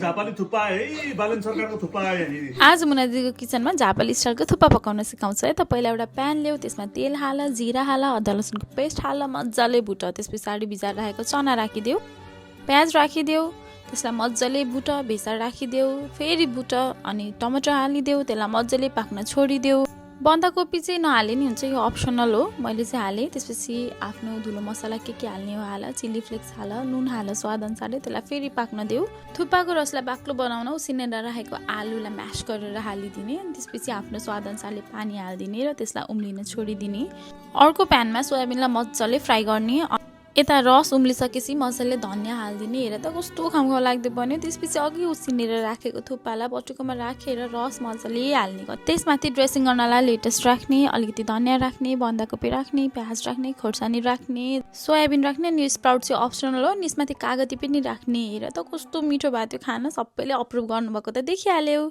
झापाली थुक्पा है बालन सरकारको थुक्पा आयो नि आज मुना दिदीको किचनमा झापाली स्टाइलको थुक्पा पकाउन सिकाउँछ है त। पहिला एउटा प्यान ल्याऊ, त्यसमा तेल हाल, जिरा हाल, अदुवा लसुनको पेस्ट हाल, मजाले भुट। त्यस पछाडि भिजाएर राखेको चना राखिदेऊ, प्याज राखिदेऊ, त्यसलाई मजाले भुट, भेसा राखिदेऊ, फेरि भुट, अनि टमाटर हालिदेऊ, त्यसलाई मजाले पाक्न छोडिदेऊ। बन्दाकोपी चाहिँ नहाले नि हुन्छ, यो अप्सनल हो, मैले चाहिँ हालेँ। त्यसपछि आफ्नो धुलो मसला के हाल्ने हो हाल, चिल्ली फ्लेक्स हाल, नुन हाल स्वाद अनुसारले, त्यसलाई फेरि पाक्न देऊ। थुक्पाको रसलाई बाक्लो बनाउन उसिनेर राखेको आलुलाई म्यास गरेर हालिदिने। त्यसपछि आफ्नो स्वाद अनुसारले पानी हालिदिने र त्यसलाई उम्लिन छोडिदिने। अर्को प्यानमा सोयाबिनलाई मजाले फ्राई गर्ने। यता रस उम्लिसकेपछि मजाले धनियाँ हालिदिने। हेर त कस्तो खामको लाग्दै बन्यो। त्यसपछि अघि उसिनेर राखेको थुक्पालाई बटुकोमा राखेर रस मजाले हाल्ने। त्यसमाथि ड्रेसिङ गर्नलाई लेटस राख्ने, अलिकति धनियाँ राख्ने, बन्दाकोपी राख्ने, प्याज राख्ने, खोर्सानी राख्ने, सोयाबिन राख्ने। अनि स्प्राउट चाहिँ अप्सनल हो, यसमाथि कागती पनि राख्ने। हेर त कस्तो मिठो भयो त्यो खाना, सबैले अप्रुभ गर्नुभएको त देखिहाल्यो।